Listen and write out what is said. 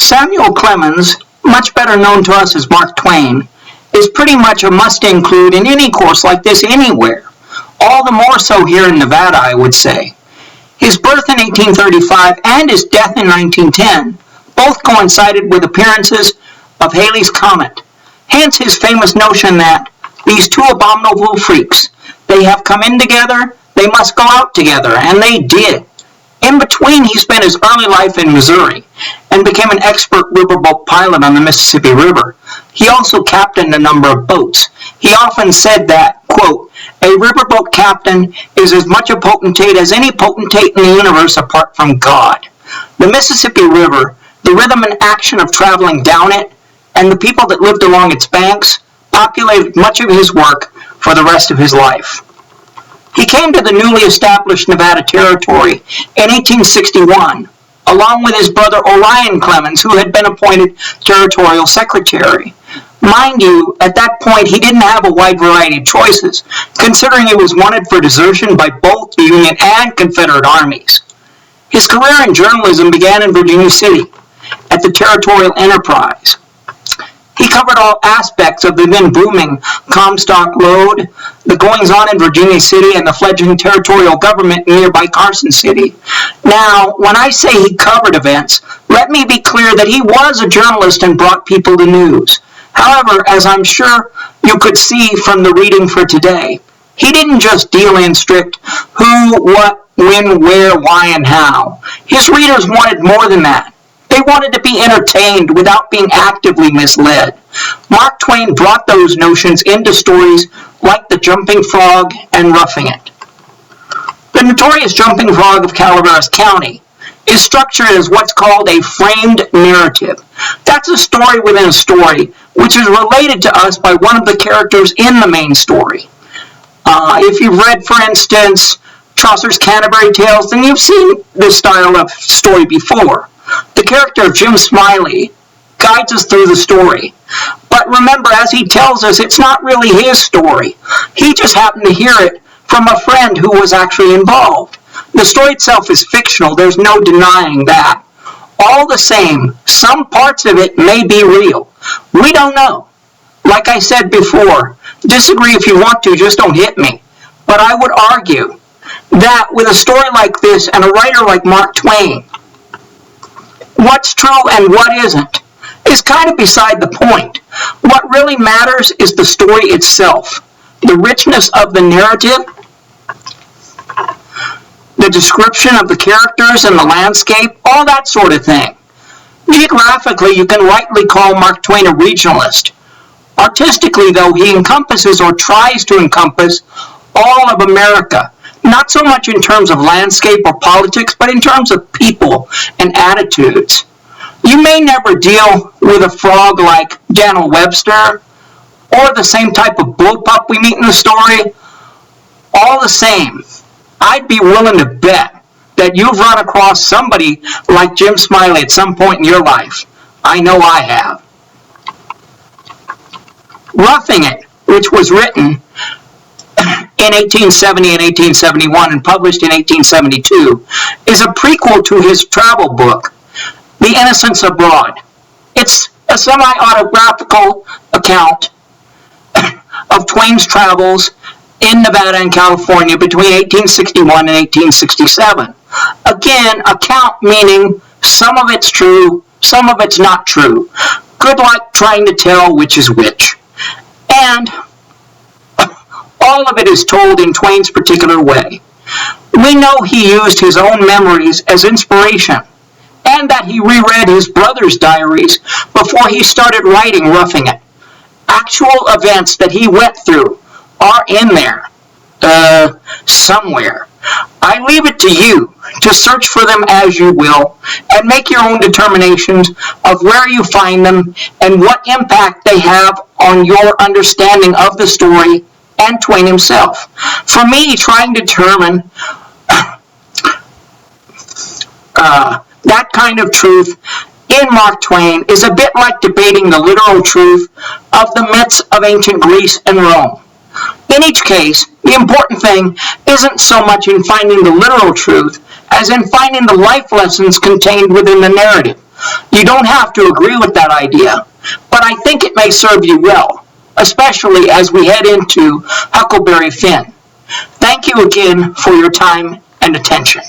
Samuel Clemens, much better known to us as Mark Twain, is pretty much a must-include in any course like this anywhere. All the more so here in Nevada, I would say. His birth in 1835 and his death in 1910 both coincided with appearances of Halley's Comet. Hence his famous notion that these two abominable freaks, they have come in together, they must go out together, and they did. In between, he spent his early life in Missouri and became an expert riverboat pilot on the Mississippi River. He also captained a number of boats. He often said that, quote, "A riverboat captain is as much a potentate as any potentate in the universe apart from God." The Mississippi River, the rhythm and action of traveling down it, and the people that lived along its banks populated much of his work for the rest of his life. He came to the newly established Nevada Territory in 1861, along with his brother Orion Clemens, who had been appointed territorial secretary. Mind you, at that point he didn't have a wide variety of choices, considering he was wanted for desertion by both the Union and Confederate armies. His career in journalism began in Virginia City, at the Territorial Enterprise. He covered all aspects of the then booming Comstock Lode, the goings-on in Virginia City, and the fledgling territorial government in nearby Carson City. Now, when I say he covered events, let me be clear that he was a journalist and brought people the news. However, as I'm sure you could see from the reading for today, he didn't just deal in strict who, what, when, where, why, and how. His readers wanted more than that. They wanted to be entertained without being actively misled. Mark Twain brought those notions into stories like The Jumping Frog and Roughing It. The notorious Jumping Frog of Calaveras County is structured as what's called a framed narrative. That's a story within a story, which is related to us by one of the characters in the main story. If you've read, for instance, Chaucer's Canterbury Tales, then you've seen this style of story before. The character of Jim Smiley guides us through the story. But remember, as he tells us, it's not really his story. He just happened to hear it from a friend who was actually involved. The story itself is fictional. There's no denying that. All the same, some parts of it may be real. We don't know. Like I said before, disagree if you want to, just don't hit me. But I would argue that with a story like this and a writer like Mark Twain, what's true and what isn't is kind of beside the point. What really matters is the story itself, the richness of the narrative, the description of the characters and the landscape, all that sort of thing. Geographically, you can rightly call Mark Twain a regionalist. Artistically, though, he encompasses or tries to encompass all of America, not so much in terms of landscape or politics, but in terms of people and attitudes. You may never deal with a frog like Daniel Webster or the same type of bullpup we meet in the story. All the same, I'd be willing to bet that you've run across somebody like Jim Smiley at some point in your life. I know I have. Roughing It, which was written in 1870 and 1871 and published in 1872, is a prequel to his travel book, The Innocents Abroad. It's a semi-autographical account of Twain's travels in Nevada and California between 1861 and 1867. Again, account meaning some of it's true, some of it's not true. Good luck trying to tell which is which. And all of it is told in Twain's particular way. We know he used his own memories as inspiration, and that he reread his brother's diaries before he started writing Roughing It. Actual events that he went through are in there, somewhere. I leave it to you to search for them as you will, and make your own determinations of where you find them and what impact they have on your understanding of the story and Twain himself. For me, trying to determine that kind of truth in Mark Twain is a bit like debating the literal truth of the myths of ancient Greece and Rome. In each case, the important thing isn't so much in finding the literal truth as in finding the life lessons contained within the narrative. You don't have to agree with that idea, but I think it may serve you well, especially as we head into Huckleberry Finn. Thank you again for your time and attention.